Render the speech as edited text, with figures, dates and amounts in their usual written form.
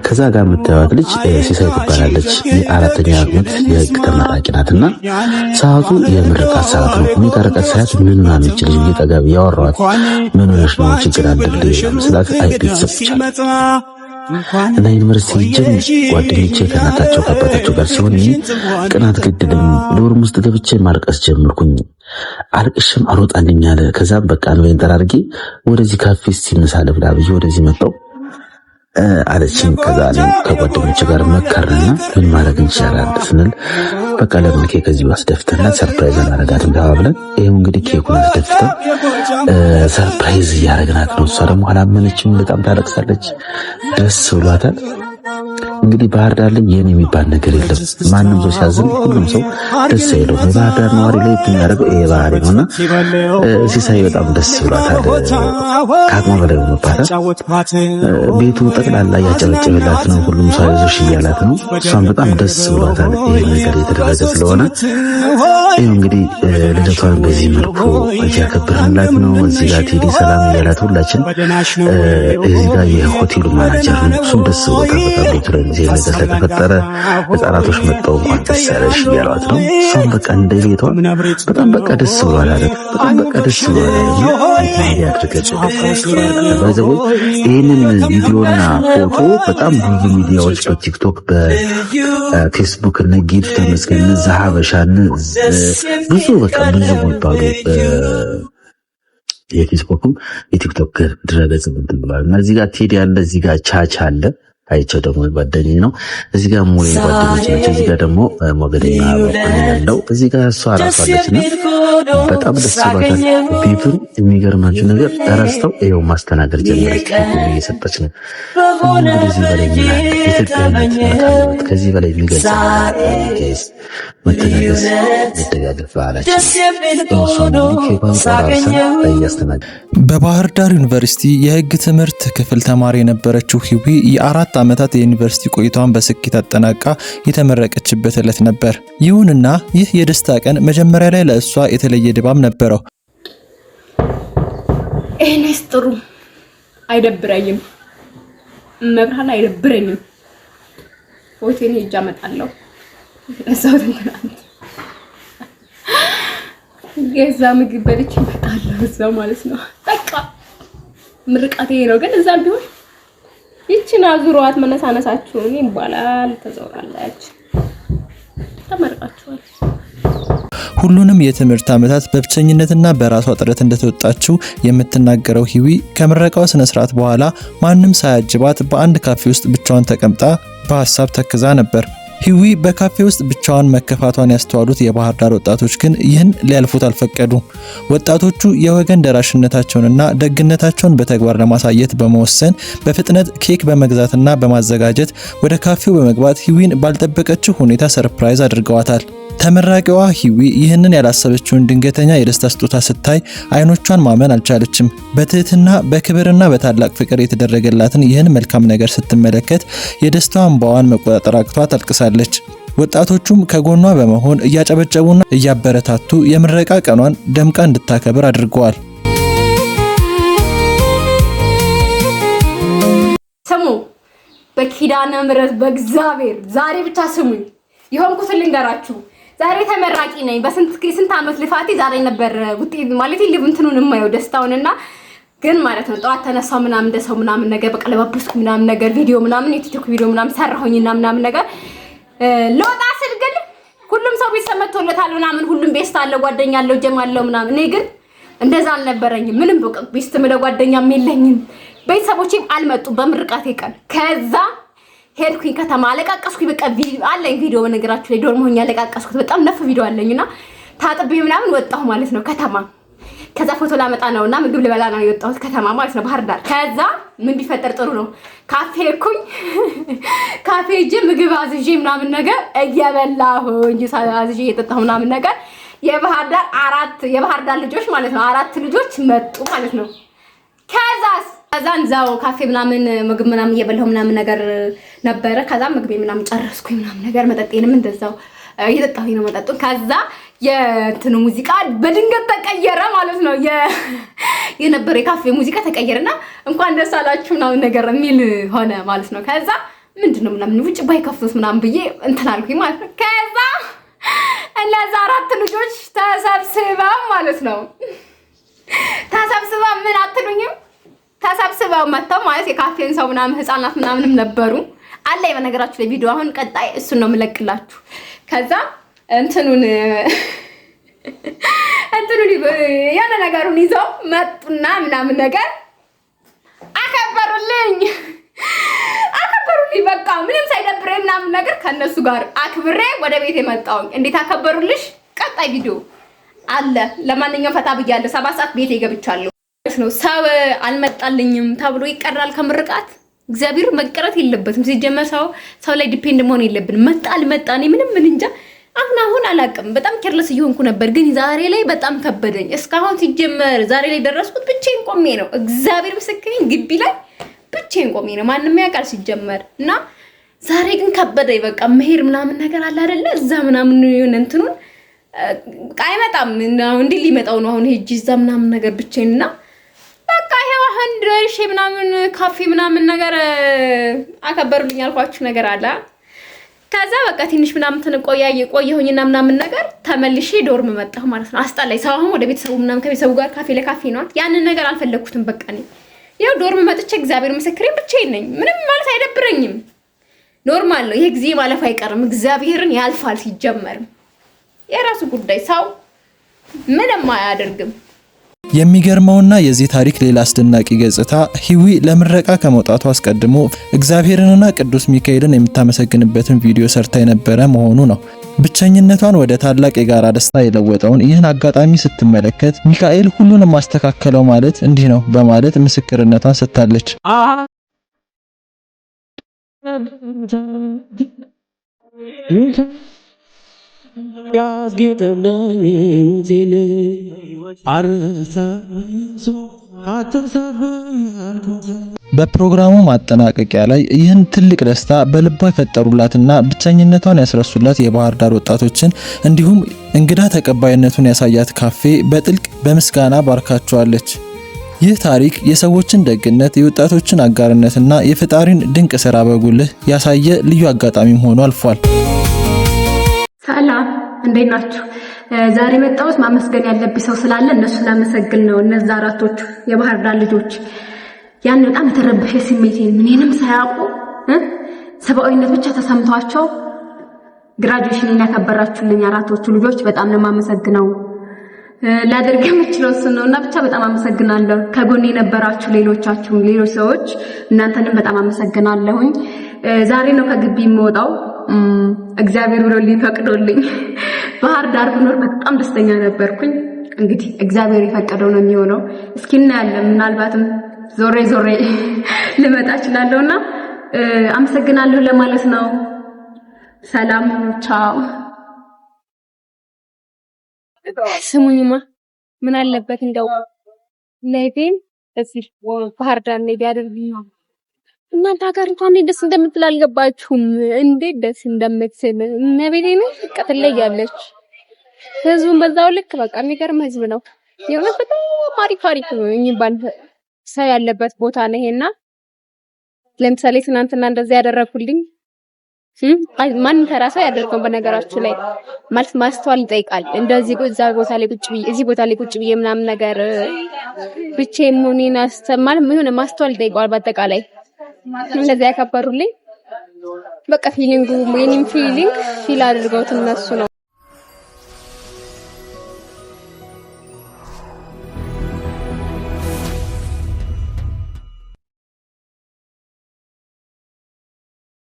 ከዛ ጋር የምታዩት ልጅ ሲሳይ ትባላለች። የአራተኛ ዓመት የህግ ተመራቂ ናትና ሰዓቱ የምርቃት ሰዓት ነው። እኔ ከርቀት ሳያት ምን ማነች ልጅ እየጠጋብ ያወራኋት ምን ሆነሽ ነው ችግር አለልኝ ስላት አይ ቤተሰብ ብቻ እና ዩኒቨርሲቲ ጀም ጓደኞቼ ከእናታቸው ከአባታቸው ጋር ሲሆን ቅናት ገድለኝ ዶርም ውስጥ ገብቼ ማልቀስ ጀመርኩኝ። አልቅሽም አልወጣልኝ አለ። ከዛም በቃ ነው እንጠራርጌ ወደዚህ ካፌ ሲነሳለ ብላ ብዬ ወደዚህ መጣው አለችኝ። ከዛ ከጓደኞቼ ጋር መከርና ምን ማድረግ እንችላለን ስንል በቃ ለምን ኬክ ከዚህ አስደፍተና ሰርፕራይዝ አላረጋትም ተባብለን ይሄው እንግዲህ ኬኩን አስደፍተን ሰርፕራይዝ እያረግናት ነው። እሷ ደግሞ አላመነችም። በጣም ታለቅሳለች። ደስ ብሏታል። እንግዲህ ባህር ዳር ላይ የኔ የሚባል ነገር የለም። ማንም ሰው ሲያዝን ሁሉም ሰው ደስ ይለው። ባህር ዳር ነዋሪ ላይ የሚያደርገው ይሄ ባህሪ ነውና ሲሳይ በጣም ደስ ብሏታል። ከአቅሟ በላይ ሆኖባታል። ቤቱ ጠቅላላ እያጨበጨበላት ነው። ሁሉም ሰው አይዞሽ እያላት ነው። እሷም በጣም ደስ ብሏታል ይሄ ነገር የተደረገ ስለሆነ። ይሄው እንግዲህ ልደቷን በዚህ መልኩ እያከበርንላት ነው። እዚህ ጋር ቴዲ ሰላም እያላት ሁላችን እዚህ ጋር የሆቴሉ ማናጀር ነው። እሱም ደስ ብሎታል በጣም ሌትረን ጊዜ ነገር ስለተፈጠረ ህፃናቶች መጣው እንኳን ደስ ያለሽ እያሏት ነው። እሷም በቃ እንደ ቤቷ በጣም በቃ ደስ ብሏታል። በጣም በቃ ደስ ብሏታል። ይህንን ቪዲዮና ፎቶ በጣም ብዙ ሚዲያዎች በቲክቶክ በፌስቡክ እና ጊፍት መስገን ዛሃበሻን ብዙ በቃ ብዙ የሚባሉ የፌስቡክም የቲክቶክ ድረገጽ እንትን ብሏል። እና እዚህ ጋር ቴዲ አለ፣ እዚህ ጋር ቻቻ አለ አይቸው ደግሞ ጓደኛዬ ነው። እዚህ ጋር ሞሌ ጓደኞች ናቸው። እዚህ ጋር ደግሞ ሞገደኛ ያለው እዚህ ጋር እሷ አራፋለች ነው። በጣም ደስ ብሏታል። ቤቱን የሚገርማችሁ ነገር ተረስተው ይኸው ማስተናገድ ጀመረች። እየሰጠች ነው። ከዚህ በላይ ኢትዮጵያዊነት ከዚህ በላይ የሚገልጽ መተናገስ መደጋገፍ አላቸው። በባህር ዳር ዩኒቨርሲቲ የህግ ትምህርት ክፍል ተማሪ የነበረችው ሂዊ የ4 ዓመታት የዩኒቨርሲቲ ቆይታዋን በስኬት አጠናቃ የተመረቀችበት ዕለት ነበር። ይሁንና ይህ የደስታ ቀን መጀመሪያ ላይ ለእሷ የተለየ ድባብ ነበረው። እኔስ ጥሩ አይደብረኝም፣ መብራን አይደብረኝም። ሆቴል ሄጄ አመጣለሁ እዛው ተንተናንት ገዛ ምግብ በልቼ እመጣለሁ እዛው ማለት ነው። በቃ ምርቃቴ ነው። ግን እዛ ቢሆን ይቺን አዙሯት መነሳነሳችሁን ይባላል። ተዘውራለች፣ ተመርቃችኋል። ሁሉንም የትምህርት ዓመታት በብቸኝነትና በራሷ ጥረት እንደተወጣችው የምትናገረው ሂዊ ከምረቃው ስነ ስርዓት በኋላ ማንም ሳያጅባት በአንድ ካፌ ውስጥ ብቻዋን ተቀምጣ በሐሳብ ተክዛ ነበር። ሂዊ በካፌ ውስጥ ብቻዋን መከፋቷን ያስተዋሉት የባህር ዳር ወጣቶች ግን ይህን ሊያልፉት አልፈቀዱ። ወጣቶቹ የወገን ደራሽነታቸውንና ደግነታቸውን በተግባር ለማሳየት በመወሰን በፍጥነት ኬክ በመግዛትና በማዘጋጀት ወደ ካፌው በመግባት ሂዊን ባልጠበቀችው ሁኔታ ሰርፕራይዝ አድርገዋታል። ተመራቂዋ ሂዊ ይህንን ያላሰበችውን ድንገተኛ የደስታ ስጦታ ስታይ አይኖቿን ማመን አልቻለችም። በትህትና በክብርና በታላቅ ፍቅር የተደረገላትን ይህን መልካም ነገር ስትመለከት የደስታ እንባዋን መቆጣጠር አቅቷት አልቅሳለች። ወጣቶቹም ከጎኗ በመሆን እያጨበጨቡና እያበረታቱ የምረቃ ቀኗን ደምቃ እንድታከብር አድርገዋል። ስሙ፣ በኪዳነ ምሕረት በእግዚአብሔር ዛሬ ብቻ ስሙኝ። ይሆንኩት ልንገራችሁ። ዛሬ ተመራቂ ነኝ። በስንት ዓመት ልፋቴ ዛሬ ነበር ውጤት ማለት ልብንቱን የማየው ደስታውንና ግን ማለት ነው። ጠዋት ተነሳው ምናምን እንደሰው ምናምን ነገር በቃ ለባብስኩ ምናምን ነገር ቪዲዮ ምናምን የቲክቶክ ቪዲዮ ምናምን ሰራሁኝና ምናምን ነገር ለወጣ ስል ግን ሁሉም ሰው ቤት ሰመቶለታል ምናምን ሁሉም ቤስት አለ ጓደኛ አለው ጀማለው ምናምን። እኔ ግን እንደዛ አልነበረኝም። ምንም በቃ ቤስት ምለ ጓደኛም የለኝም። ቤተሰቦቼም አልመጡም በምርቃቴ ቀን። ከዛ ሄድኩኝ ከተማ አለቃቀስኩኝ። በቃ አለኝ ቪዲዮ በነገራችሁ ላይ ዶርም ሆኜ አለቃቀስኩት። በጣም ነፍ ቪዲዮ አለኝና ታጥቤ ምናምን ወጣሁ ማለት ነው ከተማ። ከዛ ፎቶ ላመጣ ነውና ምግብ ልበላ ነው የወጣሁት ከተማ ማለት ነው ባህር ዳር። ከዛ ምን ቢፈጠር ጥሩ ነው ካፌ ሄድኩኝ። ካፌ ሄጄ ምግብ አዝዤ ምናምን ነገር እየበላሁኝ አዝዤ እየጠጣሁ ምናምን ነገር የባህር ዳር ልጆች ማለት ነው 4 ልጆች መጡ ማለት ነው። ከዛን ዛው ካፌ ምናምን ምግብ ምናምን እየበላሁ ምናምን ነገር ነበረ። ከዛ ምግብ ምናምን ጨረስኩኝ ምናምን ነገር መጠጤንም እንደዛው እየጠጣሁኝ ነው መጠጡን። ከዛ የእንትኑ ሙዚቃ በድንገት ተቀየረ ማለት ነው። የነበረ የካፌ ሙዚቃ ተቀየረና እንኳን ደስ አላችሁ ምናምን ነገር የሚል ሆነ ማለት ነው። ከዛ ምንድነው ምናምን ውጭ ባይከፍቱት ምናምን ብዬ እንትን አልኩኝ ማለት ነው። ከዛ እነዛ 4 ልጆች ተሰብስበው ማለት ነው ተሰብስበው ምን አትሉኝም? ተሰብስበው መጥተው ማለት የካፌን ሰው ምናምን ህፃናት ምናምንም ነበሩ አለ። በነገራችሁ ላይ ቪዲዮ አሁን ቀጣይ እሱን ነው የምለቅላችሁ። ከዛ እንትኑን ያለ ነገሩን ይዘው መጡና ምናምን ነገር አከበሩልኝ። በቃ ምንም ሳይደብረኝ ምናምን ነገር ከነሱ ጋር አክብሬ ወደ ቤት የመጣሁኝ። እንዴት አከበሩልሽ? ቀጣይ ቪዲዮ አለ። ለማንኛውም ፈታ ብያለሁ። 7 ሰዓት ቤቴ ገብቻለሁ ነው። ሰው አልመጣልኝም ተብሎ ይቀራል ከምርቃት? እግዚአብሔር መቀረት የለበትም። ሲጀመር ሰው ላይ ዲፔንድ መሆን የለብንም። መጣ አልመጣ እኔ ምንም ምን እንጃ። አሁን አላውቅም። በጣም ኬርለስ እየሆንኩ ነበር፣ ግን ዛሬ ላይ በጣም ከበደኝ። እስካሁን ሲጀመር ዛሬ ላይ ደረስኩት ብቻዬን ቆሜ ነው። እግዚአብሔር ምስክሬን ግቢ ላይ ብቻዬን ቆሜ ነው። ማንንም ያውቃል ሲጀመር እና ዛሬ ግን ከበደኝ። በቃ መሄድ ምናምን ነገር አለ አይደለ? እዛ ምናምን የሆነ እንትኑን አይመጣም እንዴ ሊመጣው ነው አሁን ሄጂ እዛ ምናምን ነገር ብቻዬንና በቃ ይሄው 100 ምናምን ካፌ ምናምን ነገር አከበሩልኝ ያልኳችሁ ነገር አለ። ከዛ በቃ ትንሽ ምናምን ቆየሁኝና ምናምን ነገር ተመልሼ ዶርም መጣሁ ማለት ነው። አስጣላይ ሰው አሁን ወደ ቤተሰቡ ምናምን ከቤተሰቡ ጋር ካፌ ለካፌ ነው። ያንን ነገር አልፈለኩትም። በቃ እኔ ያው ዶርም መጥቼ እግዚአብሔር ምስክሬን ብቻዬን ነኝ። ምንም ማለት አይደብረኝም። ኖርማል ነው። ይሄ ጊዜ ማለፍ አይቀርም። እግዚአብሔርን ያልፋል። ሲጀመርም የራሱ ጉዳይ ሰው ምንም አያደርግም። የሚገርመውና የዚህ ታሪክ ሌላ አስደናቂ ገጽታ ሂዊ ለምረቃ ከመውጣቱ አስቀድሞ እግዚአብሔርንና ቅዱስ ሚካኤልን የምታመሰግንበትን ቪዲዮ ሰርታ የነበረ መሆኑ ነው። ብቸኝነቷን ወደ ታላቅ የጋራ ደስታ የለወጠውን ይህን አጋጣሚ ስትመለከት ሚካኤል ሁሉንም ማስተካከለው ማለት እንዲህ ነው በማለት ምስክርነቷን ሰጥታለች። በፕሮግራሙ ማጠናቀቂያ ላይ ይህን ትልቅ ደስታ በልቧ የፈጠሩላትና ብቸኝነቷን ያስረሱላት የባህር ዳር ወጣቶችን እንዲሁም እንግዳ ተቀባይነቱን ያሳያት ካፌ በጥልቅ በምስጋና ባርካቸዋለች። ይህ ታሪክ የሰዎችን ደግነት፣ የወጣቶችን አጋርነትና የፈጣሪን ድንቅ ስራ በጉልህ ያሳየ ልዩ አጋጣሚም ሆኖ አልፏል። ሰላም እንዴት ናችሁ? ዛሬ መጣሁት ማመስገን ያለብኝ ሰው ስላለ እነሱን ላመሰግን ነው። እነዛ 4ቶቹ የባህር ዳር ልጆች ያን በጣም የተረበሸ ስሜቴን ምንም ሳያውቁ ሰብአዊነት ብቻ ተሰምቷቸው ግራጁዌሽን ያከበራችሁልኝ 4ቶቹ ልጆች በጣም ነው የማመሰግነው። ላደርግ የምችለው እሱ ነውና ብቻ በጣም አመሰግናለሁ። ከጎኔ የነበራችሁ ሌሎች ሰዎች እናንተንም በጣም አመሰግናለሁኝ። ዛሬ ነው ከግቢ የምወጣው። እግዚአብሔር ብሎልኝ ፈቅዶልኝ ባህር ዳር ብኖር በጣም ደስተኛ ነበርኩኝ። እንግዲህ እግዚአብሔር የፈቀደው ነው የሚሆነው። እስኪ እናያለን። ምናልባትም ዞሬ ልመጣ እችላለሁና አመሰግናለሁ ለማለት ነው። ሰላም ቻው። ስሙኝማ ምን አለበት እንደው ላይቬን እዚህ ባህር ዳር ላይ ቢያደርግኝ እናንተ ሀገር እንኳን እንዴት ደስ እንደምትል አልገባችሁም? እንዴት ደስ እንደምትል ነብይኔ ቀጥል ላይ ያለች ህዝቡን በዛው ልክ በቃ የሚገርም ህዝብ ነው። የሆነ በጣም አሪፍ ነው የሚባል ሰው ያለበት ቦታ ነው ይሄና ለምሳሌ ትናንትና እንደዚህ ያደረኩልኝ ማን ተራሳው ያደርገው በነገራችሁ ላይ ማለት ማስተዋል ይጠይቃል። እንደዚህ እዛ ቦታ ላይ ቁጭ ብዬ እዚህ ቦታ ላይ ቁጭ ብዬ ምናምን ነገር ብቻዬን መሆኔን አስተማል ምን ማስተዋል ይጠይቃል። በአጠቃላይ እንደዚህ ያከበሩልኝ በቃ ፊሊንግ ፊል አድርገውት እነሱ ነው።